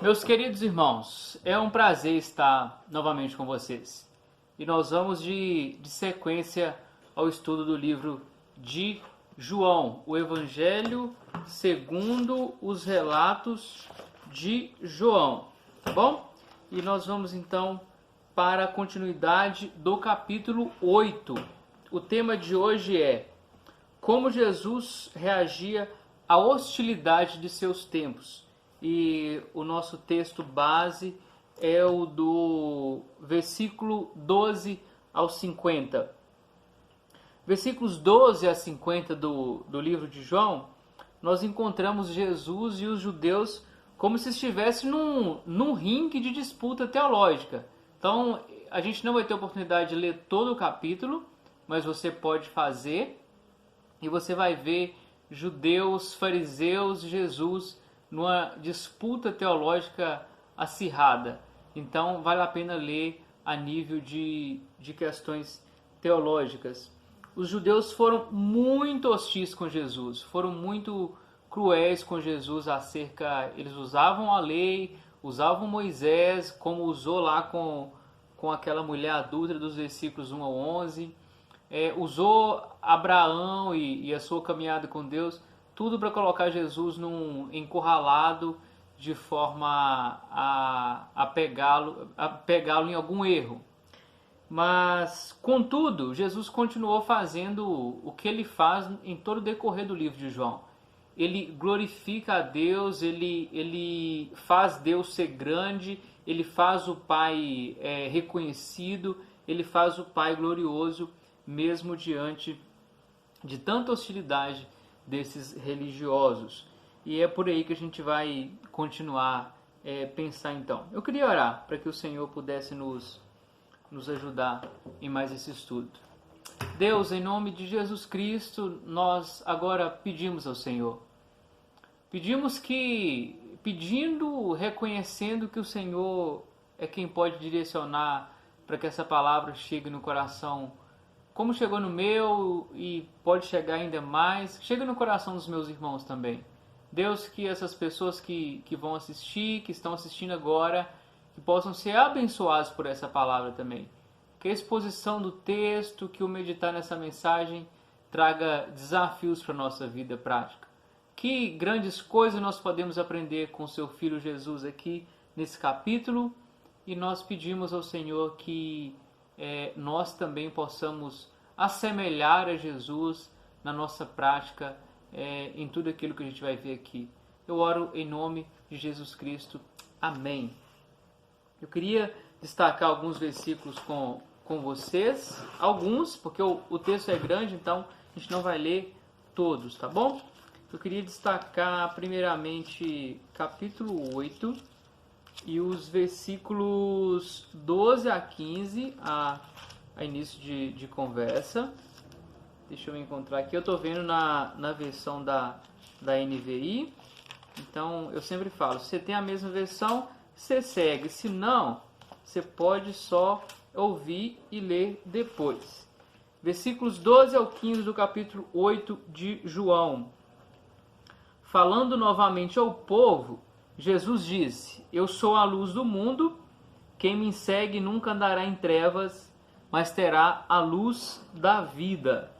Meus queridos irmãos, é um prazer estar novamente com vocês. E nós vamos de sequência ao estudo do livro de João, o Evangelho segundo os relatos de João, tá bom? E nós vamos então para a continuidade do capítulo 8. O tema de hoje é como Jesus reagia à hostilidade de seus tempos. E o nosso texto base é o do versículo 12 ao 50. Versículos 12 a 50 do livro de João, nós encontramos Jesus e os judeus como se estivessem num ringue de disputa teológica. Então, a gente não vai ter oportunidade de ler todo o capítulo, mas você pode fazer e você vai ver judeus, fariseus e Jesus numa disputa teológica acirrada. Então vale a pena ler a nível de questões teológicas. Os judeus foram muito hostis com Jesus, foram muito cruéis com Jesus eles usavam a lei, usavam Moisés, como usou lá com aquela mulher adúltera dos versículos 1 ao 11, usou Abraão e a sua caminhada com Deus, tudo para colocar Jesus num encurralado de forma a pegá-lo em algum erro. Mas, contudo, Jesus continuou fazendo o que ele faz em todo o decorrer do livro de João. Ele glorifica a Deus, ele faz Deus ser grande, ele faz o Pai reconhecido, ele faz o Pai glorioso, mesmo diante de tanta hostilidade desses religiosos. E é por aí que a gente vai continuar pensar então. Eu queria orar para que o Senhor pudesse nos ajudar em mais esse estudo. Deus, em nome de Jesus Cristo, nós agora pedimos ao Senhor. Reconhecendo que o Senhor é quem pode direcionar para que essa palavra chegue no coração, como chegou no meu e pode chegar ainda mais, chega no coração dos meus irmãos também. Deus, que essas pessoas que vão assistir, que estão assistindo agora, que possam ser abençoados por essa palavra também. Que a exposição do texto, que o meditar nessa mensagem traga desafios para a nossa vida prática. Que grandes coisas nós podemos aprender com seu Filho Jesus aqui nesse capítulo, e nós pedimos ao Senhor que nós também possamos assemelhar a Jesus na nossa prática, em tudo aquilo que a gente vai ver aqui. Eu oro em nome de Jesus Cristo. Amém. Eu queria destacar alguns versículos com vocês. Alguns, porque o texto é grande, então a gente não vai ler todos, tá bom? Eu queria destacar primeiramente capítulo 8 e os versículos 12 a 15 a início de conversa. Deixa eu encontrar aqui. Eu estou vendo na versão da NVI. Então, eu sempre falo, se você tem a mesma versão, você segue. Se não, você pode só ouvir e ler depois. Versículos 12 ao 15 do capítulo 8 de João. Falando novamente ao povo, Jesus disse: Eu sou a luz do mundo. Quem me segue nunca andará em trevas, mas terá a luz da vida.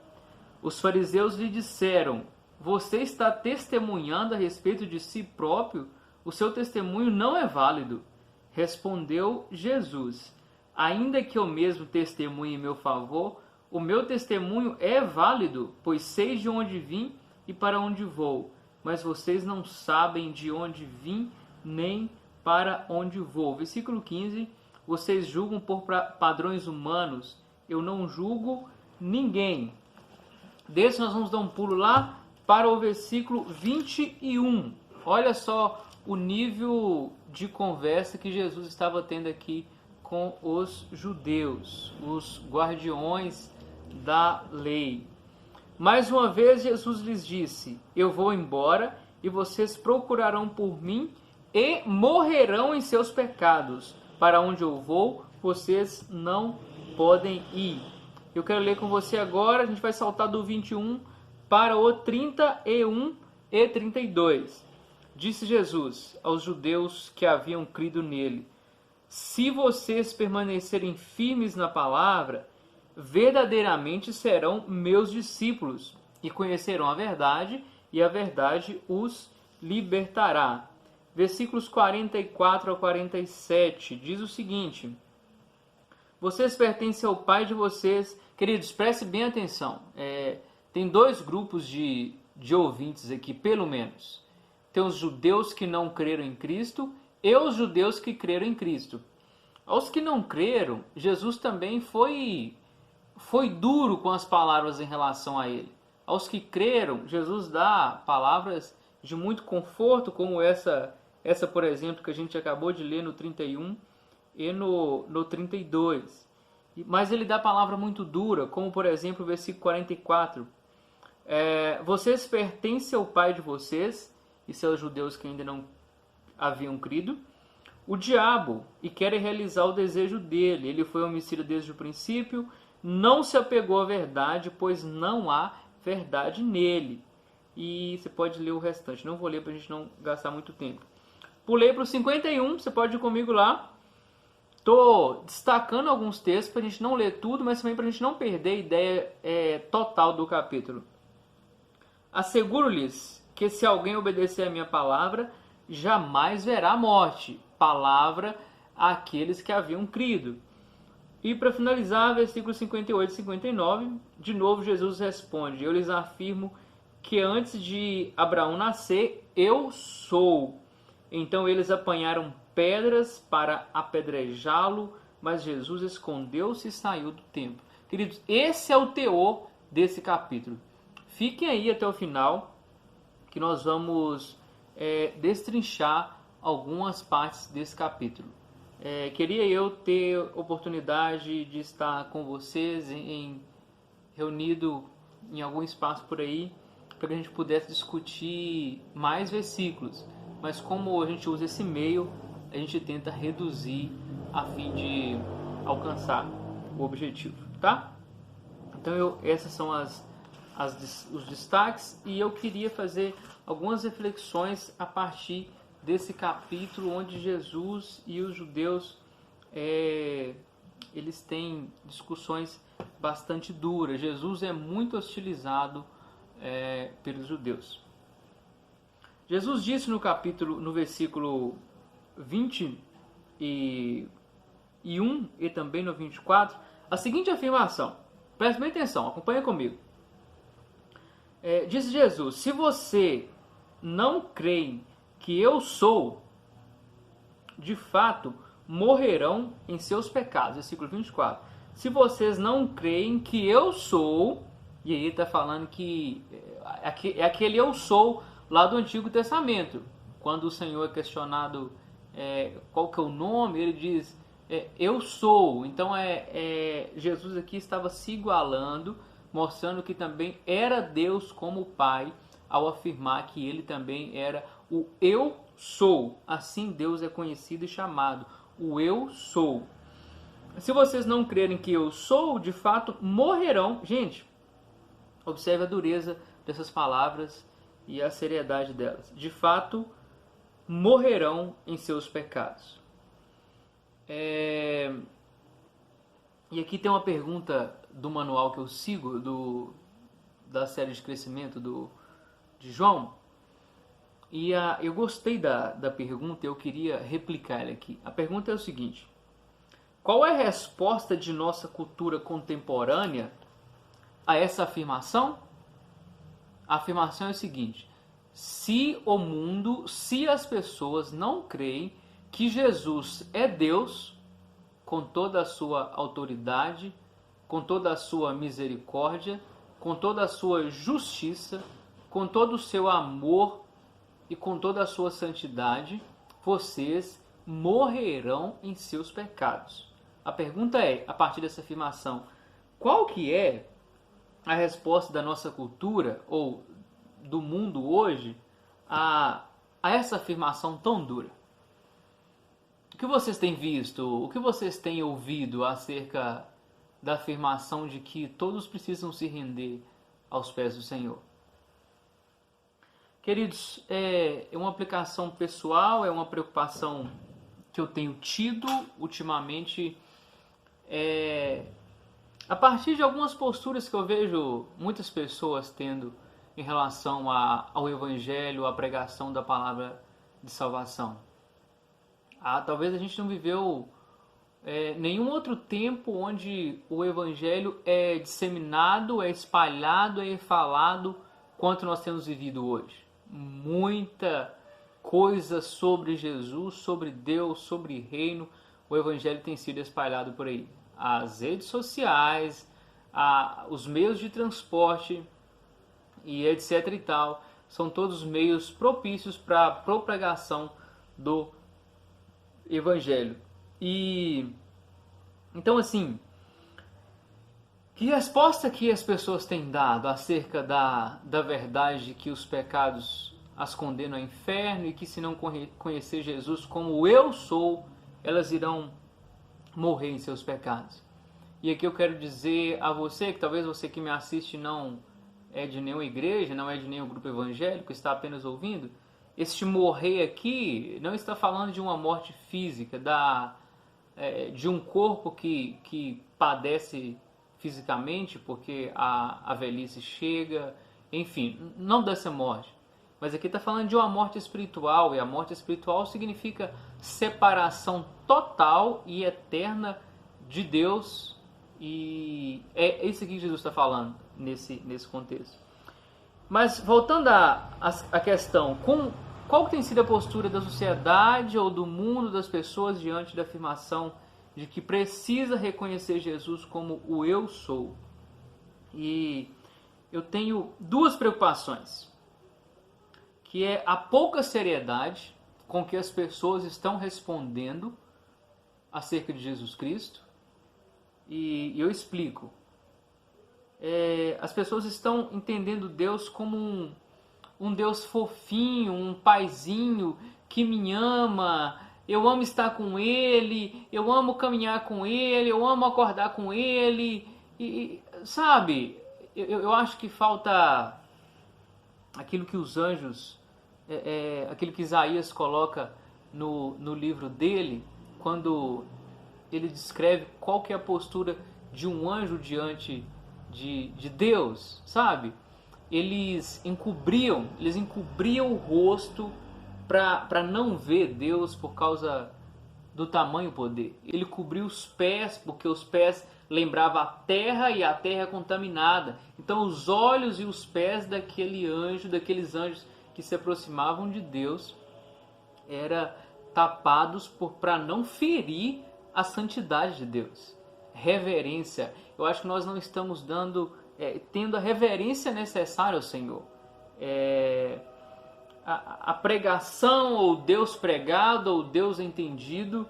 Os fariseus lhe disseram: Você está testemunhando a respeito de si próprio? O seu testemunho não é válido. Respondeu Jesus: Ainda que eu mesmo testemunhe em meu favor, o meu testemunho é válido, pois sei de onde vim e para onde vou. Mas vocês não sabem de onde vim nem para onde vou. Versículo 15. Vocês julgam por padrões humanos. Eu não julgo ninguém. Desse nós vamos dar um pulo lá para o versículo 21. Olha só o nível de conversa que Jesus estava tendo aqui com os judeus, os guardiões da lei. Mais uma vez Jesus lhes disse: Eu vou embora e vocês procurarão por mim e morrerão em seus pecados. Para onde eu vou, vocês não podem ir. Eu quero ler com você agora, a gente vai saltar do 21 para o 31 e 32. Disse Jesus aos judeus que haviam crido nele: se vocês permanecerem firmes na palavra, verdadeiramente serão meus discípulos e conhecerão a verdade, e a verdade os libertará. Versículos 44 a 47 diz o seguinte: vocês pertencem ao Pai de vocês. Queridos, preste bem atenção. Tem dois grupos de ouvintes aqui, pelo menos. Tem os judeus que não creram em Cristo e os judeus que creram em Cristo. Aos que não creram, Jesus também foi duro com as palavras em relação a ele. Aos que creram, Jesus dá palavras de muito conforto, como essa, por exemplo, que a gente acabou de ler no 31 e no 32. Mas ele dá palavra muito dura, como por exemplo o versículo 44. Vocês pertencem ao Pai de vocês, e seus judeus que ainda não haviam crido, o diabo, e querem realizar o desejo dele. Ele foi homicida desde o princípio, não se apegou à verdade, pois não há verdade nele. E você pode ler o restante. Não vou ler para a gente não gastar muito tempo. Pulei para o 51, você pode ir comigo lá. Estou destacando alguns textos para a gente não ler tudo, mas também para a gente não perder a ideia total do capítulo. Asseguro-lhes que se alguém obedecer a minha palavra, jamais verá morte. Palavra àqueles que haviam crido. E para finalizar, versículos 58 e 59, de novo Jesus responde: eu lhes afirmo que antes de Abraão nascer, eu sou. Então eles apanharam pedras para apedrejá-lo, mas Jesus escondeu-se e saiu do templo. Queridos, esse é o teor desse capítulo. Fiquem aí até o final, que nós vamos destrinchar algumas partes desse capítulo. Queria eu ter oportunidade de estar com vocês reunido em algum espaço por aí, para que a gente pudesse discutir mais versículos. Mas como a gente usa esse meio, a gente tenta reduzir a fim de alcançar o objetivo, tá? Então essas são os destaques, e eu queria fazer algumas reflexões a partir desse capítulo onde Jesus e os judeus eles têm discussões bastante duras. Jesus é muito hostilizado pelos judeus. Jesus disse no versículo 21 e também no 24 a seguinte afirmação. Preste bem atenção, acompanha comigo. Disse Jesus: se você não crê que eu sou, de fato morrerão em seus pecados. Versículo 24. Se vocês não creem que eu sou, e aí ele está falando que é aquele eu sou lá do Antigo Testamento. Quando o Senhor é questionado qual que é o nome, ele diz eu sou. Então Jesus aqui estava se igualando, mostrando que também era Deus como Pai, ao afirmar que ele também era o eu sou. Assim Deus é conhecido e chamado, o eu sou. Se vocês não crerem que eu sou, de fato morrerão. Gente, observe a dureza dessas palavras e a seriedade delas. De fato morrerão em seus pecados. E aqui tem uma pergunta do manual que eu sigo, da série de crescimento de João. E eu gostei da pergunta, eu queria replicar ela aqui. A pergunta é o seguinte: qual é a resposta de nossa cultura contemporânea a essa afirmação? A afirmação é o seguinte: se as pessoas não creem que Jesus é Deus, com toda a sua autoridade, com toda a sua misericórdia, com toda a sua justiça, com todo o seu amor e com toda a sua santidade, vocês morrerão em seus pecados. A pergunta é, a partir dessa afirmação, qual que é a resposta da nossa cultura ou do mundo hoje a essa afirmação tão dura? O que vocês têm visto, o que vocês têm ouvido acerca da afirmação de que todos precisam se render aos pés do Senhor? Queridos, é uma aplicação pessoal, é uma preocupação que eu tenho tido ultimamente, a partir de algumas posturas que eu vejo muitas pessoas tendo em relação ao Evangelho, à pregação da palavra de salvação. Talvez a gente não viveu nenhum outro tempo onde o Evangelho é disseminado, é espalhado, é falado quanto nós temos vivido hoje. Muita coisa sobre Jesus, sobre Deus, sobre reino, o Evangelho tem sido espalhado por aí. As redes sociais, os meios de transporte e etc e tal, são todos meios propícios para a propagação do Evangelho. E então, assim, que resposta que as pessoas têm dado acerca da verdade que os pecados as condenam ao inferno e que se não conhecer Jesus como eu sou, elas irão morrer em seus pecados? E aqui eu quero dizer a você, que talvez você que me assiste não é de nenhuma igreja, não é de nenhum grupo evangélico, está apenas ouvindo, este morrer aqui não está falando de uma morte física, de um corpo que padece fisicamente porque a velhice chega, enfim, não dessa morte. Mas aqui está falando de uma morte espiritual, e a morte espiritual significa separação total e eterna de Deus, e é isso que Jesus está falando nesse contexto. Mas voltando à questão, qual tem sido a postura da sociedade ou do mundo, das pessoas, diante da afirmação de que precisa reconhecer Jesus como o eu sou? E eu tenho duas preocupações, que é a pouca seriedade com que as pessoas estão respondendo acerca de Jesus Cristo. E eu explico. As pessoas estão entendendo Deus como um Deus fofinho, um paizinho que me ama, eu amo estar com Ele, eu amo caminhar com Ele, eu amo acordar com Ele, sabe, eu acho que falta aquilo que os anjos, aquilo que Isaías coloca no livro dele, quando ele descreve qual que é a postura de um anjo diante de Deus, sabe? Eles encobriam o rosto para não ver Deus por causa do tamanho poder. Ele cobriu os pés porque os pés lembravam a terra e a terra contaminada. Então os olhos e os pés daqueles anjos que se aproximavam de Deus, eram tapados para não ferir a santidade de Deus. Reverência. Eu acho que nós não estamos tendo a reverência necessária ao Senhor. A pregação, ou Deus pregado, ou Deus entendido,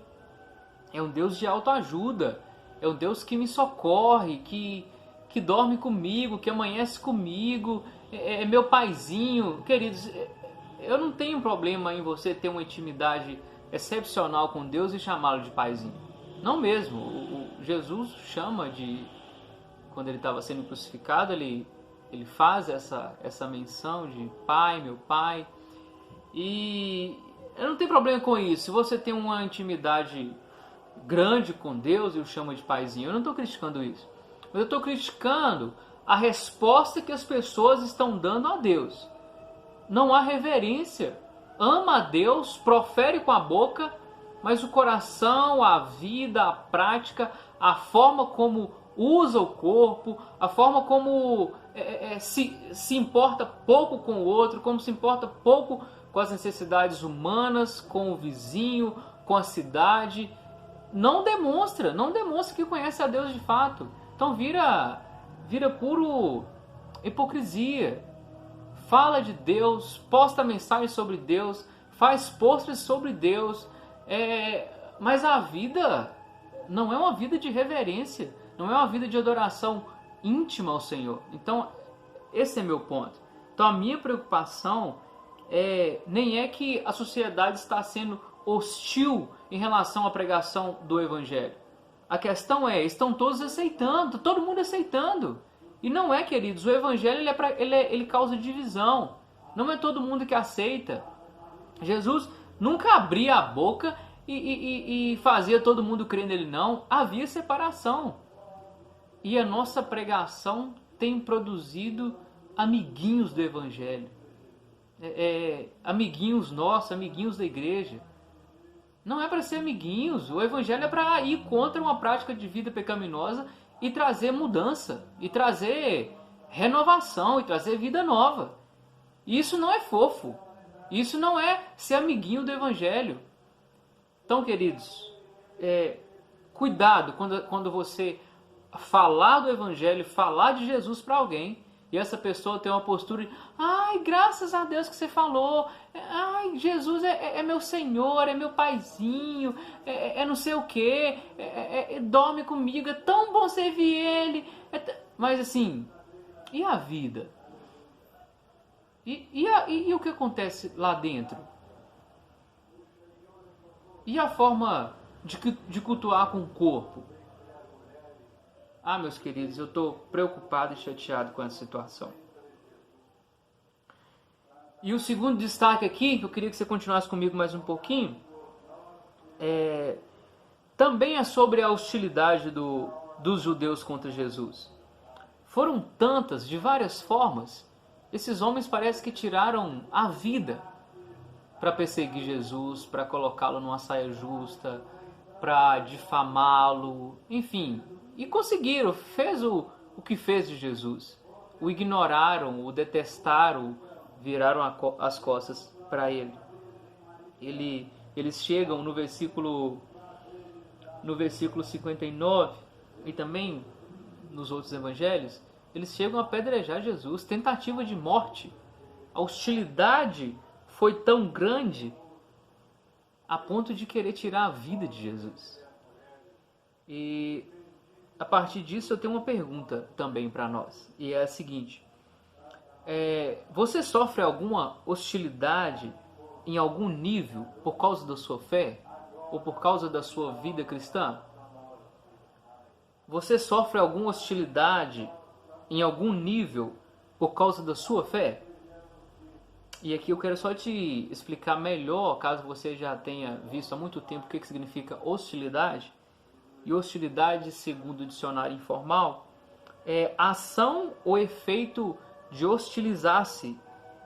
é um Deus de autoajuda, é um Deus que me socorre, que dorme comigo, que amanhece comigo, é meu paizinho. Queridos, eu não tenho problema em você ter uma intimidade excepcional com Deus e chamá-lo de paizinho. Não mesmo. Jesus chama quando ele estava sendo crucificado, ele faz essa menção de pai, meu pai. E eu não tenho problema com isso. Se você tem uma intimidade grande com Deus e o chama de paizinho, eu não estou criticando isso. Mas eu estou criticando a resposta que as pessoas estão dando a Deus. Não há reverência. Ama a Deus, profere com a boca, mas o coração, a vida, a prática, a forma como usa o corpo, a forma como se importa pouco com o outro, como se importa pouco com as necessidades humanas, com o vizinho, com a cidade, não demonstra que conhece a Deus de fato. Então vira puro hipocrisia. Fala de Deus, posta mensagem sobre Deus, faz posts sobre Deus, mas a vida não é uma vida de reverência, não é uma vida de adoração íntima ao Senhor. Então, esse é meu ponto. Então, a minha preocupação nem é que a sociedade está sendo hostil em relação à pregação do Evangelho. A questão estão todos aceitando, todo mundo aceitando. E não queridos, o Evangelho ele causa divisão. Não é todo mundo que aceita. Jesus nunca abria a boca e fazia todo mundo crer nele, não. Havia separação. E a nossa pregação tem produzido amiguinhos do Evangelho. Amiguinhos nossos, amiguinhos da igreja. Não é para ser amiguinhos. O Evangelho é para ir contra uma prática de vida pecaminosa e trazer mudança, e trazer renovação, e trazer vida nova. Isso não é fofo. Isso não é ser amiguinho do Evangelho. Então, queridos, cuidado quando você falar do Evangelho, falar de Jesus para alguém, e essa pessoa tem uma postura de: ai, graças a Deus que você falou, ai, Jesus é meu Senhor, é meu paizinho, não sei o que, dorme comigo, é tão bom servir Ele. Mas assim, e a vida? E o que acontece lá dentro? E a forma de cultuar com o corpo? Ah, meus queridos, eu estou preocupado e chateado com essa situação. E o segundo destaque aqui, que eu queria que você continuasse comigo mais um pouquinho, também é sobre a hostilidade dos judeus contra Jesus. Foram tantas, de várias formas. Esses homens parece que tiraram a vida para perseguir Jesus, para colocá-lo numa saia justa, para difamá-lo, enfim. E conseguiram, fez o que fez de Jesus. O ignoraram, o detestaram, viraram as costas para ele. Eles chegam no versículo 59, e também nos outros evangelhos, eles chegam a apedrejar Jesus, tentativa de morte. A hostilidade foi tão grande a ponto de querer tirar a vida de Jesus. E a partir disso eu tenho uma pergunta também para nós, e é a seguinte: você sofre alguma hostilidade em algum nível por causa da sua fé? Ou por causa da sua vida cristã? Você sofre alguma hostilidade em algum nível por causa da sua fé? E aqui eu quero só te explicar melhor, caso você já tenha visto há muito tempo, o que significa hostilidade. E hostilidade, segundo o dicionário informal, é ação ou efeito de hostilizar-se,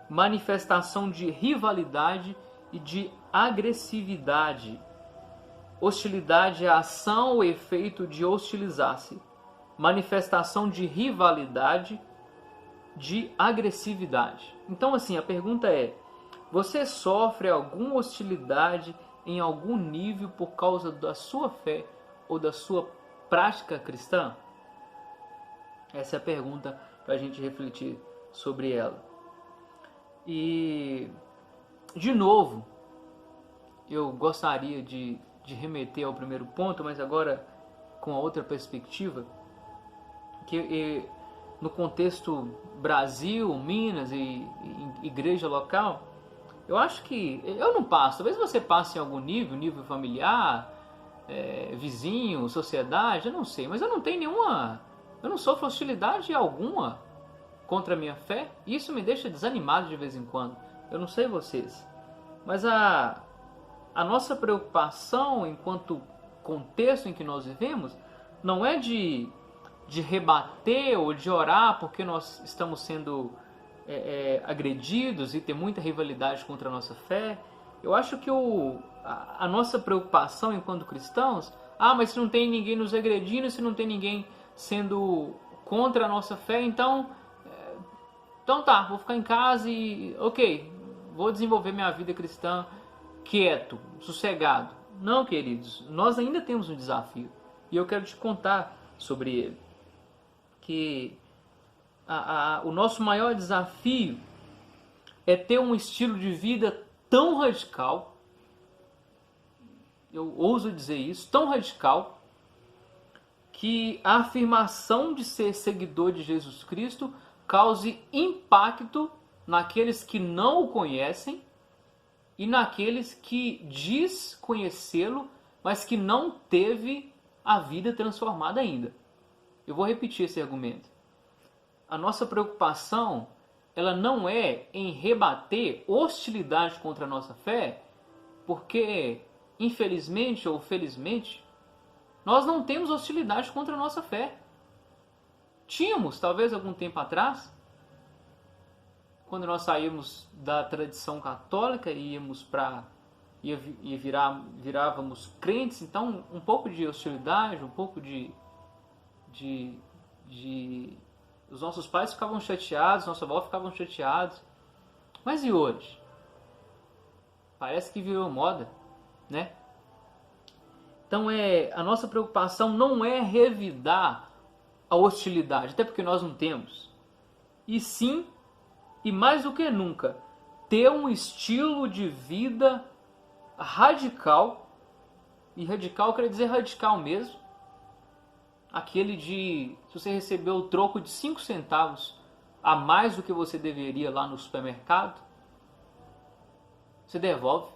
manifestação de rivalidade e de agressividade. Hostilidade é a ação ou efeito de hostilizar-se, manifestação de rivalidade, de agressividade. Então, assim, a pergunta é: você sofre alguma hostilidade em algum nível por causa da sua fé ou da sua prática cristã? Essa é a pergunta para a gente refletir sobre ela. E, de novo, eu gostaria de remeter ao primeiro ponto, mas agora com a outra perspectiva, que no contexto Brasil, Minas e igreja local, eu acho que, eu não passo, talvez você passe em algum nível familiar, vizinho, sociedade, eu não sei, mas eu não sofro hostilidade alguma contra a minha fé, e isso me deixa desanimado de vez em quando. Eu não sei vocês, mas a nossa preocupação enquanto contexto em que nós vivemos não é de rebater ou de orar porque nós estamos sendo agredidos e tem muita rivalidade contra a nossa fé. Eu acho que a nossa preocupação enquanto cristãos, mas se não tem ninguém nos agredindo, se não tem ninguém sendo contra a nossa fé, então tá, vou ficar em casa e vou desenvolver minha vida cristã quieto, sossegado. Não, queridos, nós ainda temos um desafio e eu quero te contar sobre ele. Que o nosso maior desafio é ter um estilo de vida tão radical, eu ouso dizer isso, tão radical, que a afirmação de ser seguidor de Jesus Cristo cause impacto naqueles que não o conhecem e naqueles que diz conhecê-lo, mas que não teve a vida transformada ainda. Eu vou repetir esse argumento. A nossa preocupação ela não é em rebater hostilidade contra a nossa fé, porque, infelizmente ou felizmente, nós não temos hostilidade contra a nossa fé. Tínhamos, talvez algum tempo atrás, quando nós saímos da tradição católica e virávamos crentes, então um pouco de hostilidade, um pouco de os nossos pais ficavam chateados, nossa avó ficavam chateados. Mas e hoje? Parece que virou moda, né? Então a nossa preocupação não é revidar a hostilidade, até porque nós não temos. E sim, e mais do que nunca, ter um estilo de vida radical, e radical quer dizer radical mesmo, aquele de, se você recebeu o troco de 5 centavos a mais do que você deveria lá no supermercado, você devolve.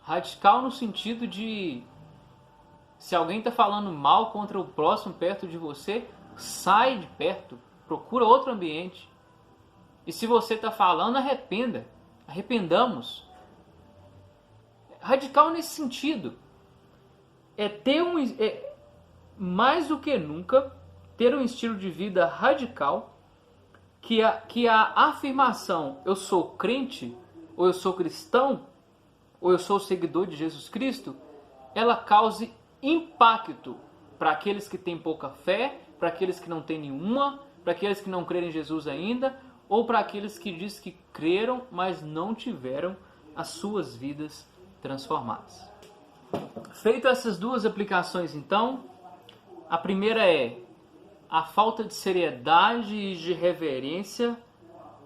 Radical no sentido de, se alguém está falando mal contra o próximo perto de você, sai de perto, procura outro ambiente. E se você está falando, arrependamos. Radical nesse sentido. Mais do que nunca, ter um estilo de vida radical, que a afirmação eu sou crente, ou eu sou cristão, ou eu sou seguidor de Jesus Cristo, ela cause impacto para aqueles que têm pouca fé, para aqueles que não têm nenhuma, para aqueles que não creem em Jesus ainda, ou para aqueles que dizem que creram, mas não tiveram as suas vidas transformadas. Feito essas duas aplicações, então, a primeira é a falta de seriedade e de reverência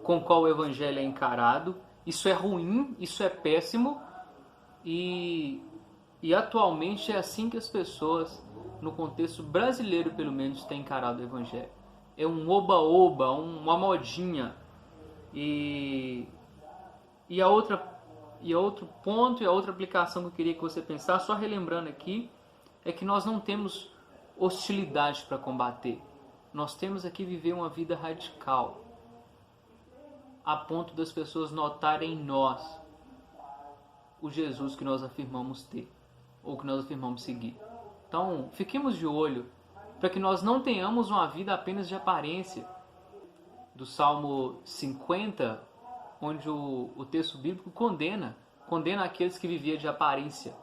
com qual o evangelho é encarado. Isso é ruim, isso é péssimo, e atualmente é assim que as pessoas, no contexto brasileiro pelo menos, têm encarado o evangelho. É um oba-oba, uma modinha. E outro ponto e a outra aplicação que eu queria que você pensasse, só relembrando aqui, é que nós não temos hostilidade para combater. Nós temos aqui viver uma vida radical, a ponto das pessoas notarem em nós o Jesus que nós afirmamos ter, ou que nós afirmamos seguir. Então, fiquemos de olho para que nós não tenhamos uma vida apenas de aparência. Do Salmo 50, onde o texto bíblico condena aqueles que viviam de aparência,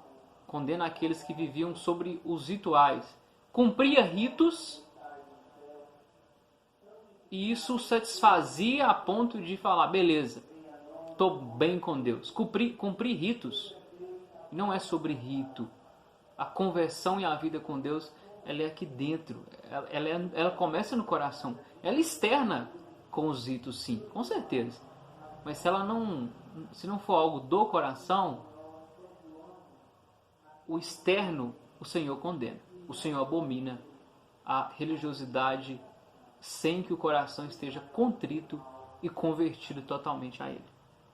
condena aqueles que viviam sobre os rituais, cumpria ritos, e isso satisfazia a ponto de falar, beleza, estou bem com Deus. Cumprir ritos não é sobre rito. A conversão e a vida com Deus, ela é aqui dentro, ela começa no coração, ela externa com os ritos, sim, com certeza. Mas se não for algo do coração, o externo o Senhor condena. O Senhor abomina a religiosidade sem que o coração esteja contrito e convertido totalmente a Ele.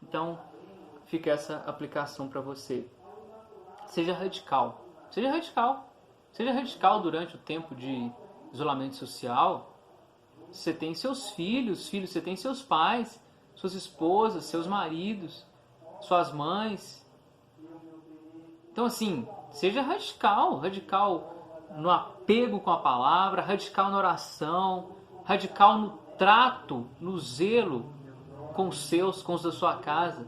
Então, fica essa aplicação para você. Seja radical. Seja radical. Seja radical durante o tempo de isolamento social. Você tem seus filhos, você tem seus pais, suas esposas, seus maridos, suas mães. Então, assim, seja radical. Radical no apego com a palavra, radical na oração, radical no trato, no zelo com os da sua casa.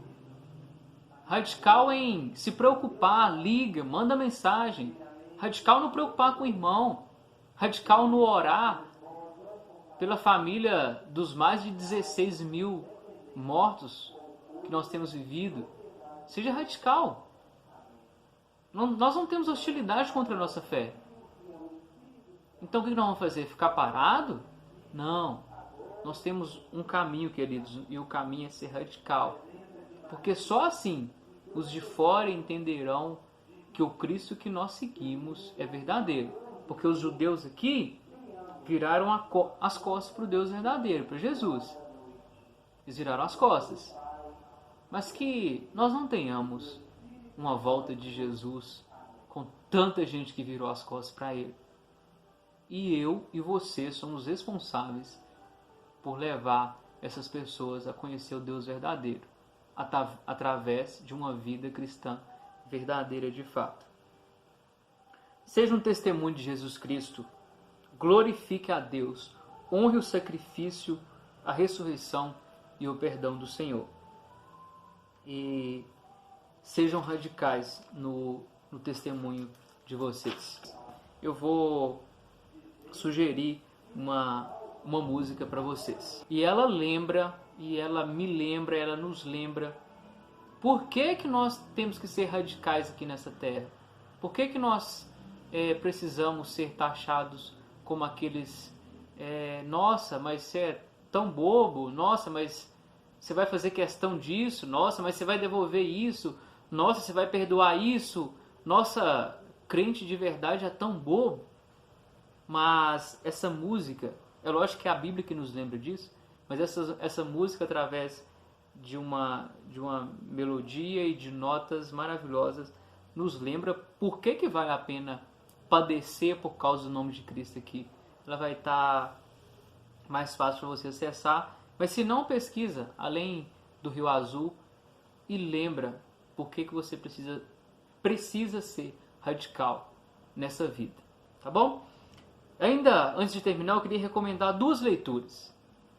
Radical em se preocupar, liga, manda mensagem. Radical no preocupar com o irmão. Radical no orar pela família dos mais de 16 mil mortos que nós temos vivido. Seja radical. Nós não temos hostilidade contra a nossa fé. Então o que nós vamos fazer? Ficar parado? Não. Nós temos um caminho, queridos, e o caminho é ser radical. Porque só assim os de fora entenderão que o Cristo que nós seguimos é verdadeiro. Porque os judeus aqui viraram as costas para o Deus verdadeiro, para Jesus. Eles viraram as costas. Mas que nós não tenhamos uma volta de Jesus com tanta gente que virou as costas para Ele. E eu e você somos responsáveis por levar essas pessoas a conhecer o Deus verdadeiro, através de uma vida cristã verdadeira de fato. Seja um testemunho de Jesus Cristo, glorifique a Deus, honre o sacrifício, a ressurreição e o perdão do Senhor. E sejam radicais no testemunho de vocês. Eu vou sugerir uma música para vocês. E ela lembra, e ela me lembra, ela nos lembra por que nós temos que ser radicais aqui nessa terra. Por que nós precisamos ser taxados como aqueles nossa, mas você é tão bobo, nossa, mas você vai fazer questão disso, nossa, mas você vai devolver isso, nossa, você vai perdoar isso, nossa, crente de verdade é tão bobo. Mas essa música, é lógico que é a Bíblia que nos lembra disso, mas essa música, através de uma melodia e de notas maravilhosas, nos lembra por que vale a pena padecer por causa do nome de Cristo aqui. Ela vai estar mais fácil para você acessar, mas se não, pesquisa Além do Rio Azul e lembra por que você precisa ser radical nessa vida, tá bom? Ainda antes de terminar, eu queria recomendar 2 leituras.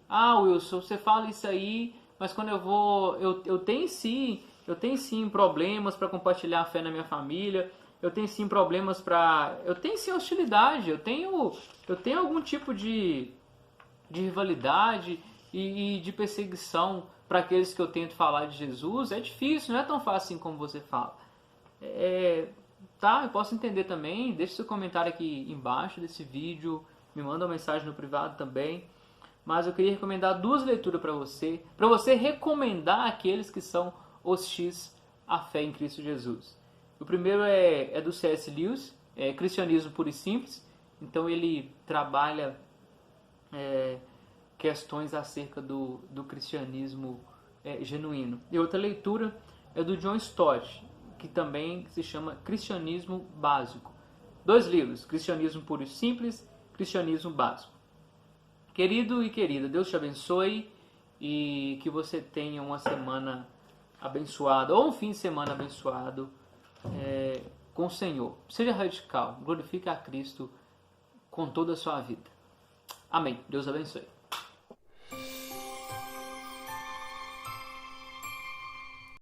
Ah, Wilson, você fala isso aí, mas quando eu tenho sim problemas para compartilhar a fé na minha família, eu tenho sim eu tenho sim hostilidade, eu tenho algum tipo de rivalidade e de perseguição para aqueles que eu tento falar de Jesus. É difícil, não é tão fácil assim como você fala. Tá, eu posso entender também. Deixe seu comentário aqui embaixo desse vídeo, me manda uma mensagem no privado também. Mas eu queria recomendar 2 leituras para você recomendar aqueles que são hostis à fé em Cristo Jesus. O primeiro é do C.S. Lewis, Cristianismo Puro e Simples. Então ele trabalha questões acerca do cristianismo genuíno. E outra leitura é do John Stott, que também se chama Cristianismo Básico. 2 livros, Cristianismo Puro e Simples, Cristianismo Básico. Querido e querida, Deus te abençoe e que você tenha uma semana abençoada, ou um fim de semana abençoado com o Senhor. Seja radical, glorifique a Cristo com toda a sua vida. Amém. Deus abençoe.